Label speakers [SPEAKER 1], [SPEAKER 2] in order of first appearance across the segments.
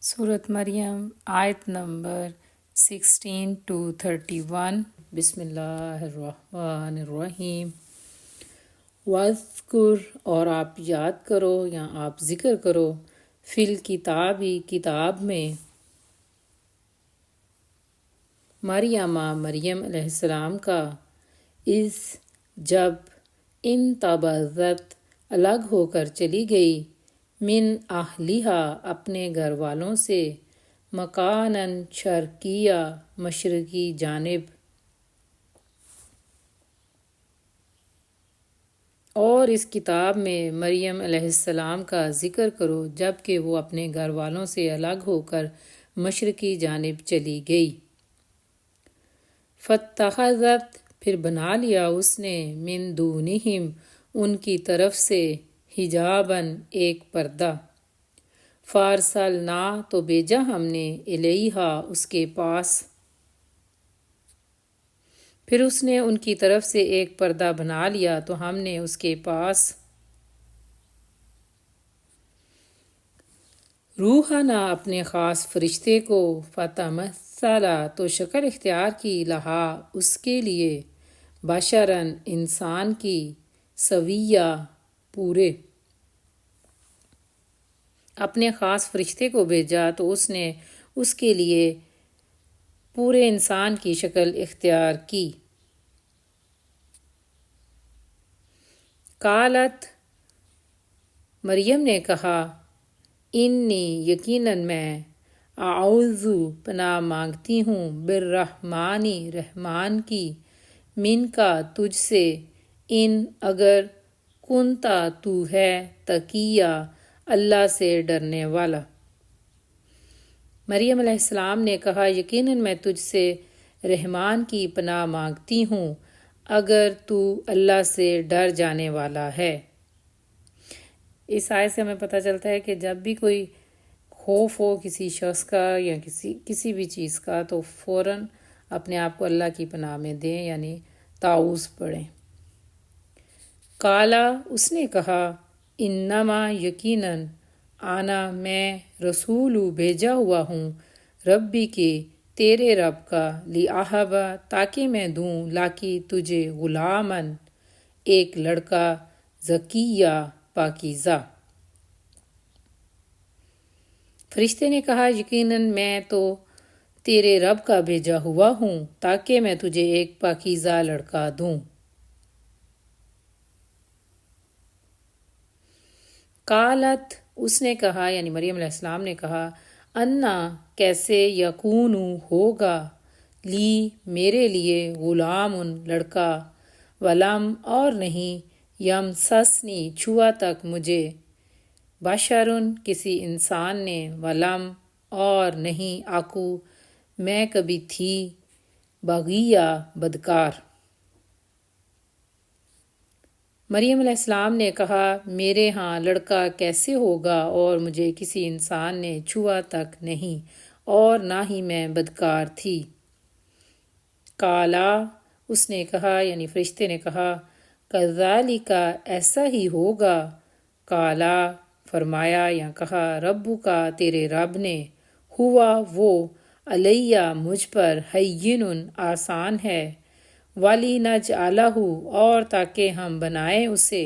[SPEAKER 1] صورت مریم آیت number 16 to 31۔ بسم اللہ الرحمن الرحیم۔ وَاذْکُرْ، اور آپ یاد کرو یا آپ ذکر کرو، فی الکتابی، کتاب میں، مریم علیہ السلام کا، اس جب انتبذت، الگ ہو کر چلی گئی، من اہلیہا، اپنے گھر والوں سے، مکاناً شرقیہ، مشرقی جانب، اور اس کتاب میں مریم علیہ السلام کا ذکر کرو جب کہ وہ اپنے گھر والوں سے الگ ہو کر مشرقی جانب چلی گئی۔ فاتخذت، پھر بنا لیا اس نے، من دونہم، ان کی طرف سے، حجاباً، ایک پردہ، فارسلنا، تو بھیجا ہم نے، الیہا، اس کے پاس، پھر اس نے ان کی طرف سے ایک پردہ بنا لیا تو ہم نے اس کے پاس روحنا، اپنے خاص فرشتے کو، فتمثل، تو شکل اختیار کی، لہا، اس کے لیے، بشراً، انسان کی، سویہ، پورے، اپنے خاص فرشتے کو بھیجا تو اس نے اس کے لیے پورے انسان کی شکل اختیار کی۔ قالت، مریم نے کہا، انی، یقیناً میں، اعوذ، پناہ مانگتی ہوں، بالرحمن، رحمان کی، من کا، تجھ سے، ان، اگر، کنتا، تو ہے، تقیہ، اللہ سے ڈرنے والا۔ مریم علیہ السلام نے کہا، یقیناً میں تجھ سے رحمان کی پناہ مانگتی ہوں اگر تو اللہ سے ڈر جانے والا ہے۔ اس آیت سے ہمیں پتہ چلتا ہے کہ جب بھی کوئی خوف ہو کسی شخص کا یا کسی بھی چیز کا تو فوراً اپنے آپ کو اللہ کی پناہ میں دیں، یعنی تعوذ پڑھیں۔ قالا، اس نے کہا، انما، یقیناً، آنا، میں، رسول، بھیجا ہوا ہوں، ربی کے، تیرے رب کا، لیاہبا، تاکہ میں دوں، لاکی، تجھے، غلاماً، ایک لڑکا، زکیہ، پاکیزہ۔ فرشتے نے کہا، یقیناً میں تو تیرے رب کا بھیجا ہوا ہوں تاکہ میں تجھے ایک پاکیزہ لڑکا دوں۔ قالت، اس نے کہا، یعنی مریم علیہ السلام نے کہا، انا، کیسے، یکون، ہوگا، لی، میرے لیے، غلام، لڑکا، ولم، اور نہیں، یمسسنی، چھوا تک مجھے، بشرن، کسی انسان نے، ولم، اور نہیں، آکو، میں کبھی تھی، بغیہ، بدکار۔ مریم علیہ السلام نے کہا، میرے ہاں لڑکا کیسے ہوگا اور مجھے کسی انسان نے چھوا تک نہیں اور نہ ہی میں بدکار تھی۔ قالا، اس نے کہا، یعنی فرشتے نے کہا، کذالک، ایسا ہی ہوگا، قالا، فرمایا یا کہا، ربک کا، تیرے رب نے، ہوا، وہ، علیہ، مجھ پر، ہین، آسان ہے، وَلِنَجْعَلَهُ، اور تاکہ ہم بنائیں اسے۔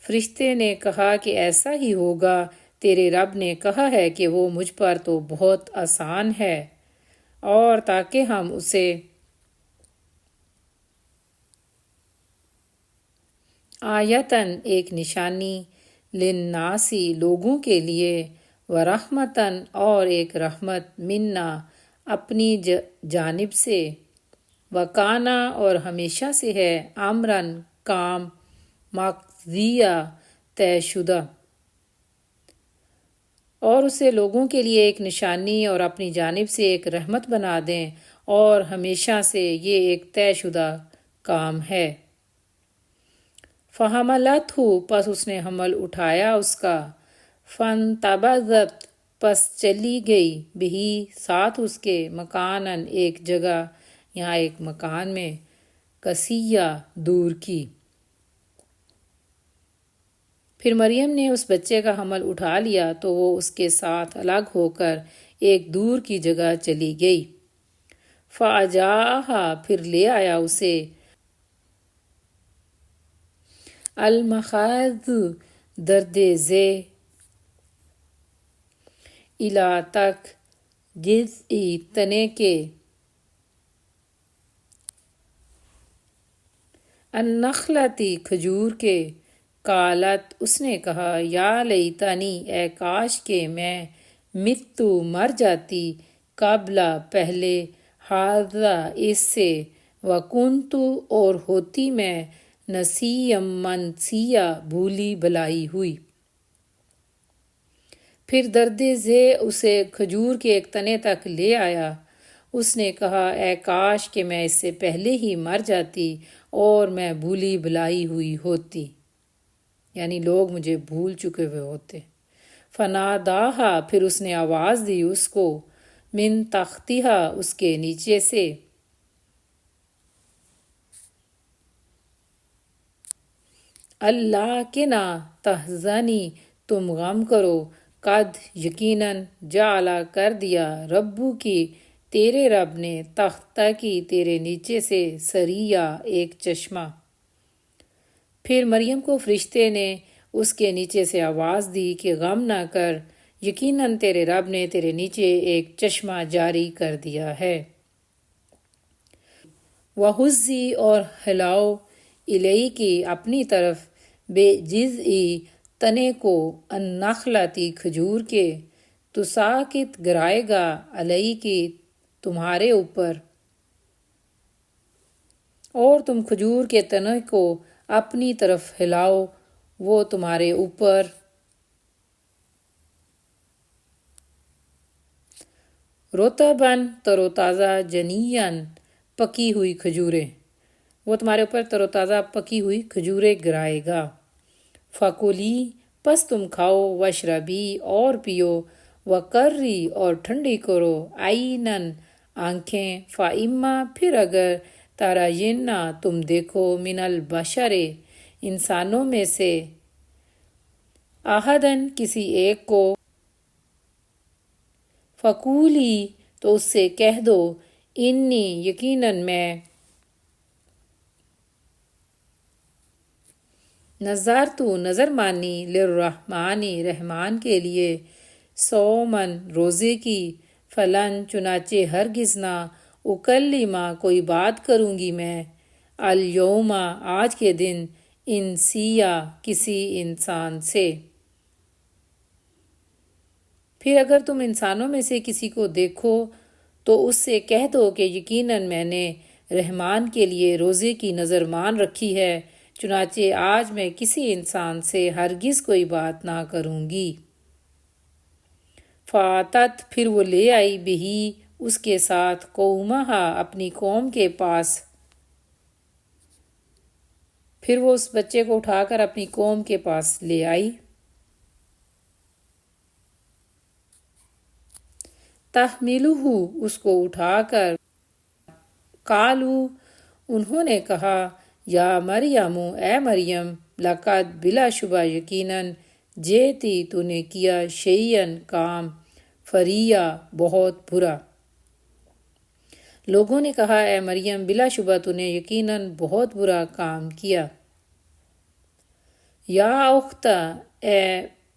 [SPEAKER 1] فرشتے نے کہا کہ ایسا ہی ہوگا، تیرے رب نے کہا ہے کہ وہ مجھ پر تو بہت آسان ہے، اور تاکہ ہم اسے آیتاً، ایک نشانی، للناسی، لوگوں کے لیے، ورحمتاً، اور ایک رحمت، منا، اپنی جانب سے، وکانا، اور ہمیشہ سے ہے، امراً، کام، مقضیہ، طے شدہ، اور اسے لوگوں کے لیے ایک نشانی اور اپنی جانب سے ایک رحمت بنا دیں، اور ہمیشہ سے یہ ایک طے شدہ کام ہے۔ فحملتہ، پس اس نے حمل اٹھایا اس کا، فانتبذت، پس چلی گئی، بہی، ساتھ اس کے، مکاناً، ایک جگہ، یہاں ایک مکان میں، قصیہ، دور کی۔ پھر مریم نے اس بچے کا حمل اٹھا لیا تو وہ اس کے ساتھ الگ ہو کر ایک دور کی جگہ چلی گئی۔ فَأَجَاءَهَا پھر لے آیا اسے المخاض درد ذے الا تک جذعی تنے کے النخلتی کھجور کے قالت اس نے کہا یا لیتنی اے کاش کہ میں متو مر جاتی قبل پہلے ھذا اس سے وکنتو اور ہوتی میں نسیم منسیا بھولی بھلائی ہوئی۔ پھر درد ذے اسے کھجور کے ایک تنے تک لے آیا۔ اس نے کہا اے کاش کہ میں اس سے پہلے ہی مر جاتی اور میں بھولی بھلائی ہوئی ہوتی، یعنی لوگ مجھے بھول چکے ہوئے ہوتے۔ فناداہا پھر اس نے آواز دی اس کو من تحتہا اس کے نیچے سے اللہ کے نہ تحزنی تم غم کرو قد یقیناً جعلا کر دیا ربو کی تیرے رب نے تحتہ کی تیرے نیچے سے سریا ایک چشمہ۔ پھر مریم کو فرشتے نے اس کے نیچے سے آواز دی کہ غم نہ کر، یقیناً تیرے رب نے تیرے نیچے ایک چشمہ جاری کر دیا ہے۔ وَحُزِّی اور ہلاؤ الیکی اپنی طرف بے جذعی تنے کو النخلتی کھجور کے تساقط گرائے گا علیکی تمہارے اوپر، اور تم کھجور کے تنے کو اپنی طرف ہلاؤ وہ تمہارے اوپر رطباً تر و تازہ جنین پکی ہوئی کھجوریں، وہ تمہارے اوپر تر و تازہ پکی ہوئی کھجوریں گرائے گا۔ فَکُلِی پس تم کھاؤ وَاشْرَبِی اور پیو وَقَرِّی اور ٹھنڈی کرو عَینًا آنکھیں فَإِمَّا پھر اگر تَرَیِنَّ تم دیکھو من البشر انسانوں میں سے احدًا کسی ایک کو فَقُولِی تو اس سے کہہ دو انی یقیناً میں نذرتُ نظر مانی للرحمن رحمان کے لیے صوماً روزے کی فلن چنانچہ ہرگز نہ اکلم کوئی بات کروں گی میں الیوم آج کے دن انسیا کسی انسان سے۔ پھر اگر تم انسانوں میں سے کسی کو دیکھو تو اس سے کہہ دو کہ یقیناً میں نے رحمان کے لیے روزے کی نظر مان رکھی ہے، چنانچہ آج میں کسی انسان سے ہرگز کوئی بات نہ کروں گی۔ فاتت پھر وہ لے آئی بہی اس کے ساتھ قومہا اپنی قوم کے پاس، پھر وہ اس بچے کو اٹھا کر اپنی قوم کے پاس لے آئی۔ تحملہ اس کو اٹھا کر قالوا انہوں نے کہا یا مریم اے مریم لقد بلا شبہ یقیناً جیتی تو نے کیا شیئن کام فریہ بہت برا۔ لوگوں نے کہا اے مریم بلا شبہ تو نے یقیناً بہت برا کام کیا۔ یا اخت اے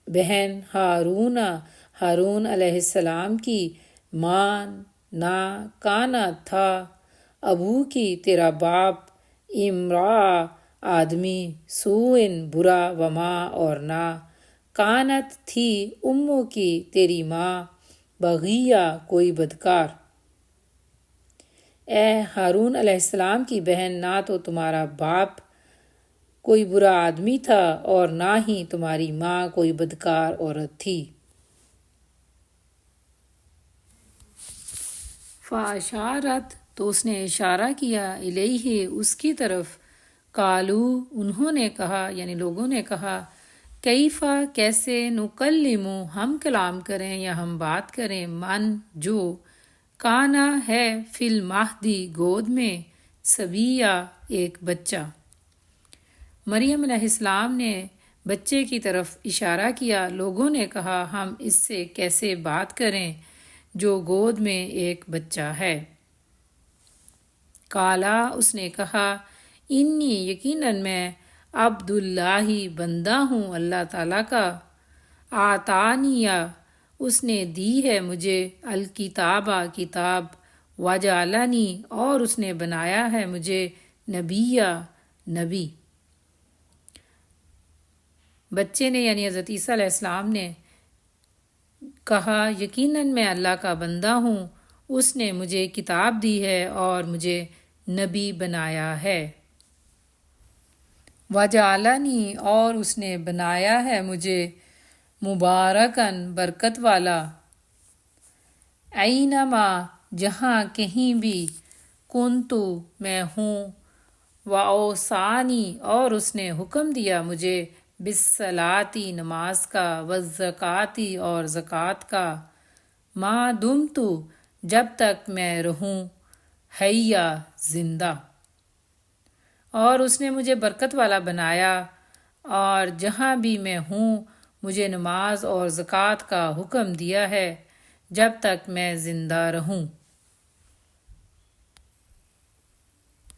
[SPEAKER 1] بہن ہارون ہارون علیہ السلام کی ماں نہ کانا تھا ابو کی تیرا باپ امرا آدمی سوئن برا وما اور نہ کانت تھی امو کی تیری ماں بغیہ کوئی بدکار۔ اے ہارون علیہ السلام کی بہن نہ تو تمہارا باپ کوئی برا آدمی تھا اور نہ ہی تمہاری ماں کوئی بدکار عورت تھی۔ فاشارت تو اس نے اشارہ کیا الیہ اس کی طرف قالو انہوں نے کہا یعنی لوگوں نے کہا کیفا کیسے نکلم ہم کلام کریں یا ہم بات کریں من جو کانا ہے فی المہدی گود میں صبیہ ایک بچہ۔ مریم علیہ السلام نے بچے کی طرف اشارہ کیا۔ لوگوں نے کہا ہم اس سے کیسے بات کریں جو گود میں ایک بچہ ہے۔ کالا اس نے کہا انی یقیناً میں عبداللہ بندہ ہوں اللہ تعالیٰ کا، آتانیہ اس نے دی ہے مجھے، الکتابہ کتاب، وجعلنی اور اس نے بنایا ہے مجھے، نبیہ نبی۔ بچے نے یعنی حضرت عیسیٰ علیہ السلام نے کہا یقیناً میں اللہ کا بندہ ہوں، اس نے مجھے کتاب دی ہے اور مجھے نبی بنایا ہے۔ وجعلنی اور اس نے بنایا ہے مجھے، مبارکن برکت والا، اینما جہاں کہیں بھی، کنتو میں ہوں، واوصانی اور اس نے حکم دیا مجھے، بالصلاۃ نماز کا، والزکاۃ اور زکوٰۃ کا، ما دمتو جب تک میں رہوں، حیا زندہ، اور اس نے مجھے برکت والا بنایا اور جہاں بھی میں ہوں مجھے نماز اور زکوٰۃ کا حکم دیا ہے جب تک میں زندہ رہوں۔